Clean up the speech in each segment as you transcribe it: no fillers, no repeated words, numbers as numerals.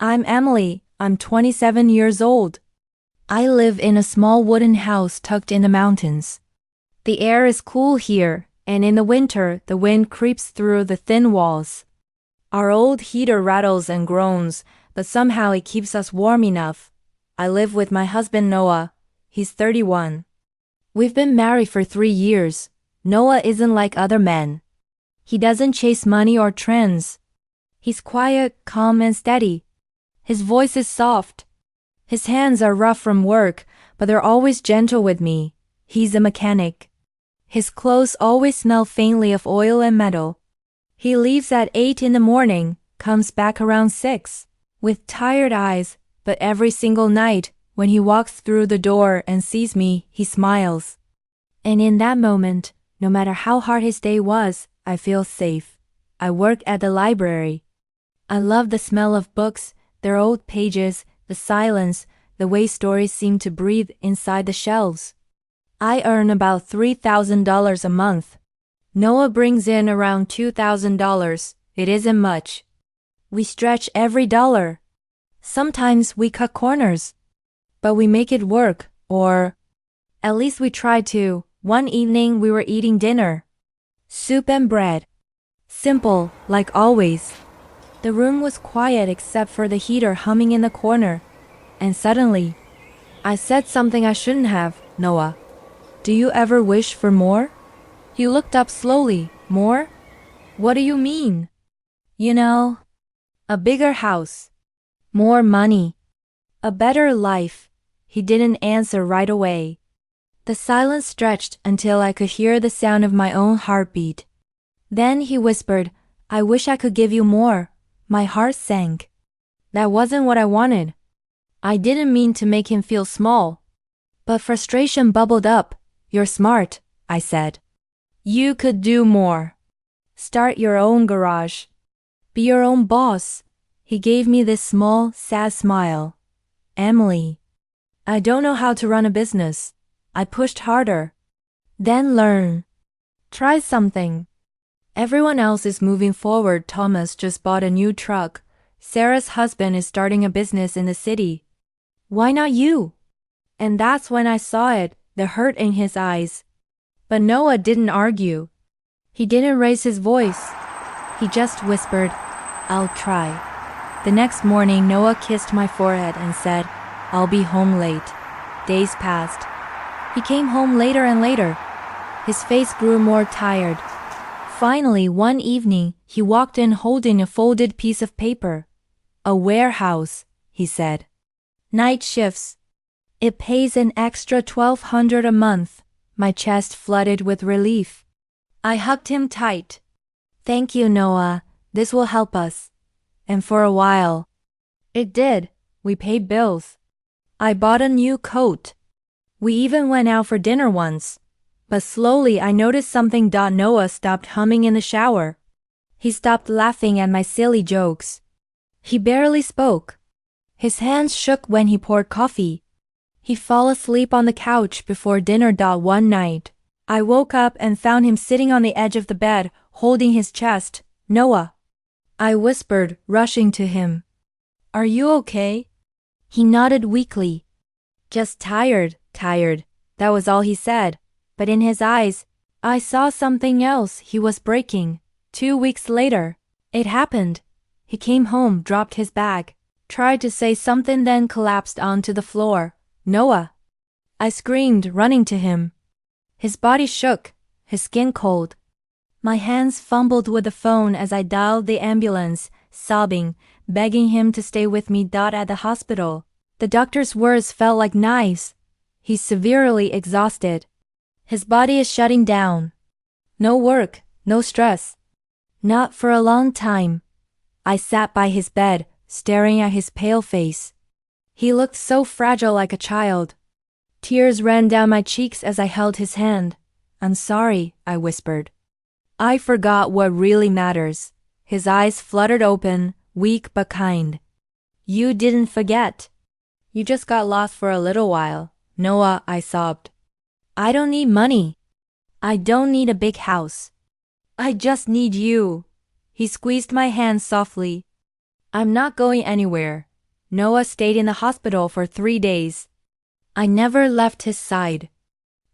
I'm Emily. I'm 27 years old. I live in a small wooden house tucked in the mountains. The air is cool here, and in the winter, the wind creeps through the thin walls. Our old heater rattles and groans, but somehow it keeps us warm enough. I live with my husband Noah. He's 31. We've been married for 3 years. Noah isn't like other men. He doesn't chase money or trends. He's quiet, calm, and steady. His voice is soft. His hands are rough from work, but they're always gentle with me. He's a mechanic. His clothes always smell faintly of oil and metal. He leaves at 8 in the morning, comes back around 6, with tired eyes, but every single night, when he walks through the door and sees me, he smiles. And in that moment, no matter how hard his day was, I feel safe. I work at the library. I love the smell of books, their old pages, the silence, the way stories seem to breathe inside the shelves. I earn about $3,000 a month. Noah brings in around $2,000. It isn't much. We stretch every dollar. Sometimes we cut corners. But we make it work, or at least we try to. One evening we were eating dinner. Soup and bread. Simple, like always. The room was quiet except for the heater humming in the corner. And suddenly, I said something I shouldn't have. Noah, do you ever wish for more? He looked up slowly. More? What do you mean? You know, a bigger house. More money. A better life. He didn't answer right away. The silence stretched until I could hear the sound of my own heartbeat. Then he whispered, I wish I could give you more. My heart sank. That wasn't what I wanted. I didn't mean to make him feel small. But frustration bubbled up. You're smart, I said. You could do more. Start your own garage. Be your own boss. He gave me this small, sad smile. Emily, I don't know how to run a business. I pushed harder. Then learn. Try something. Everyone else is moving forward. Thomas just bought a new truck. Sarah's husband is starting a business in the city. Why not you? And that's when I saw it, the hurt in his eyes. But Noah didn't argue. He didn't raise his voice. He just whispered, I'll try. The next morning, Noah kissed my forehead and said, I'll be home late. Days passed. He came home later and later. His face grew more tired. Finally, one evening, he walked in holding a folded piece of paper. A warehouse, he said. Night shifts. It pays an extra $1,200 a month. My chest flooded with relief. I hugged him tight. Thank you, Noah. This will help us. And for a while, it did. We paid bills. I bought a new coat. We even went out for dinner once. But slowly I noticed something. Noah stopped humming in the shower. He stopped laughing at my silly jokes. He barely spoke. His hands shook when he poured coffee. He fell asleep on the couch before dinner. One night, I woke up and found him sitting on the edge of the bed, holding his chest. Noah, I whispered, rushing to him. Are you okay? He nodded weakly. Just tired. That was all he said. But in his eyes, I saw something else. He was breaking. 2 weeks later, it happened. He came home, dropped his bag, tried to say something, then collapsed onto the floor. Noah! I screamed, running to him. His body shook, his skin cold. My hands fumbled with the phone as I dialed the ambulance, sobbing, begging him to stay with me. At the hospital, the doctor's words felt like knives. He's severely exhausted. His body is shutting down. No work, no stress. Not for a long time. I sat by his bed, staring at his pale face. He looked so fragile, like a child. Tears ran down my cheeks as I held his hand. I'm sorry, I whispered. I forgot what really matters. His eyes fluttered open, weak but kind. You didn't forget. You just got lost for a little while. Noah, I sobbed. I don't need money. I don't need a big house. I just need you. He squeezed my hand softly. I'm not going anywhere. Noah stayed in the hospital for 3 days. I never left his side.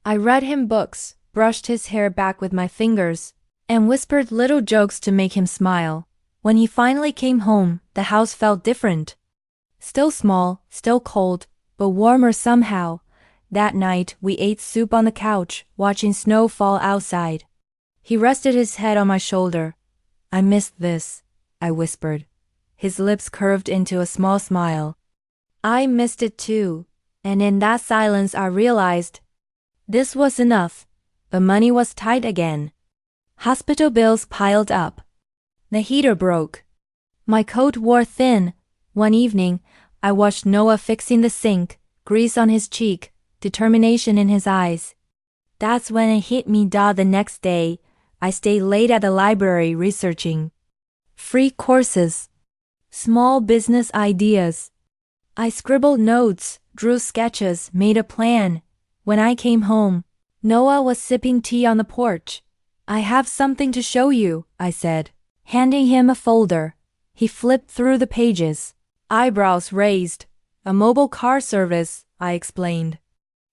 I read him books, brushed his hair back with my fingers, and whispered little jokes to make him smile. When he finally came home, the house felt different. Still small, still cold, but warmer somehow. That night, we ate soup on the couch, watching snow fall outside. He rested his head on my shoulder. I missed this, I whispered. His lips curved into a small smile. I missed it too, and in that silence I realized this was enough, but money was tight again. Hospital bills piled up. The heater broke. My coat wore thin. One evening, I watched Noah fixing the sink, grease on his cheek, determination in his eyes. That's when it hit me. The next day, I stayed late at the library researching free courses, small business ideas. I scribbled notes, drew sketches, made a plan. When I came home, Noah was sipping tea on the porch. I have something to show you, I said, handing him a folder. He flipped through the pages, eyebrows raised. A mobile car service, I explained.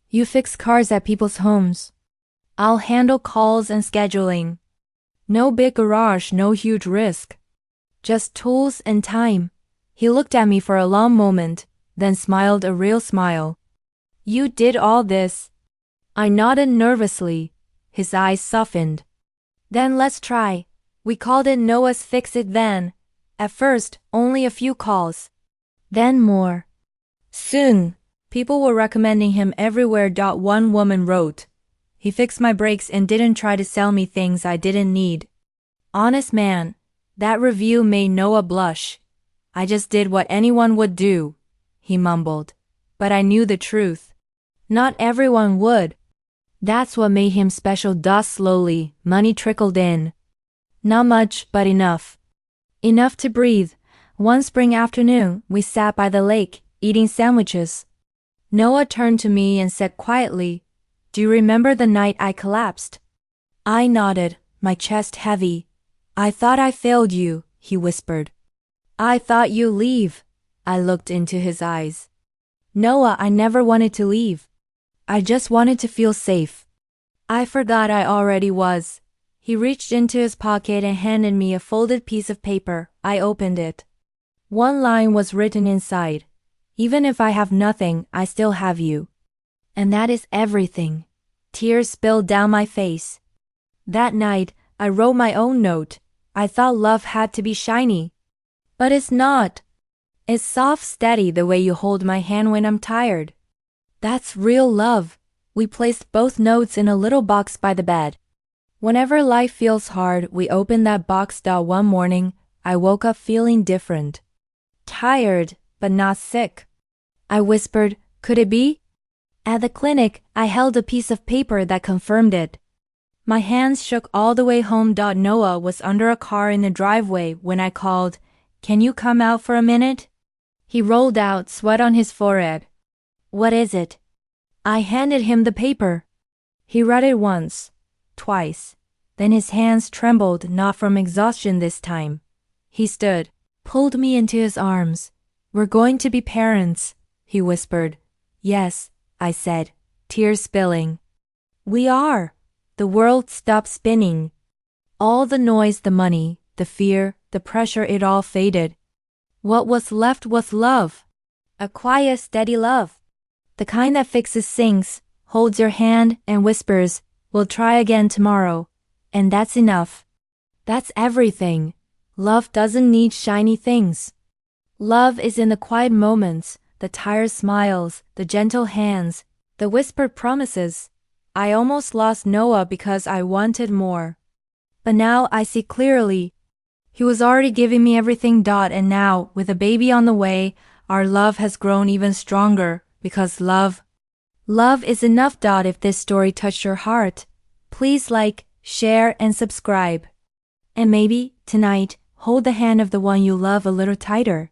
You fix cars at people's homes. I'll handle calls and scheduling. No big garage, no huge risk. Just tools and time. He looked at me for a long moment, then smiled a real smile. You did all this? I nodded nervously. His eyes softened. Then let's try. We called it Noah's Fix It then. At first, only a few calls. Then more. Soon, people were recommending him everywhere. One woman wrote, he fixed my brakes and didn't try to sell me things I didn't need. Honest man. That review made Noah blush. I just did what anyone would do, he mumbled. But I knew the truth. Not everyone would. That's what made him special. Slowly, money trickled in. Not much, but enough. Enough to breathe. One spring afternoon, we sat by the lake, eating sandwiches. Noah turned to me and said quietly, Do you remember the night I collapsed? I nodded, my chest heavy. I thought I failed you, he whispered. I thought you'd leave. I looked into his eyes. Noah, I never wanted to leave. I just wanted to feel safe. I forgot I already was. He reached into his pocket and handed me a folded piece of paper. I opened it. One line was written inside. Even if I have nothing, I still have you. And that is everything. Tears spilled down my face. That night, I wrote my own note. I thought love had to be shiny. But it's not. It's soft, steady, the way you hold my hand when I'm tired. That's real love. We placed both notes in a little box by the bed. Whenever life feels hard, we open that box. One morning, I woke up feeling different. Tired, but not sick. I whispered, could it be? At the clinic, I held a piece of paper that confirmed it. My hands shook all the way home. Noah was under a car in the driveway when I called, Can you come out for a minute? He rolled out, sweat on his forehead. What is it? I handed him the paper. He read it once, twice. Then his hands trembled, not from exhaustion this time. He stood, pulled me into his arms. We're going to be parents, he whispered. Yes, I said, tears spilling. We are. The world stopped spinning. All the noise, the money, the fear, the pressure, it all faded. What was left was love. A quiet, steady love. The kind that fixes sinks, holds your hand, and whispers, We'll try again tomorrow. And that's enough. That's everything. Love doesn't need shiny things. Love is in the quiet moments, the tired smiles, the gentle hands, the whispered promises. I almost lost Noah because I wanted more. But now I see clearly. He was already giving me everything. And now, with a baby on the way, our love has grown even stronger because love is enough. If this story touched your heart, please like, share, and subscribe. And maybe, tonight, hold the hand of the one you love a little tighter.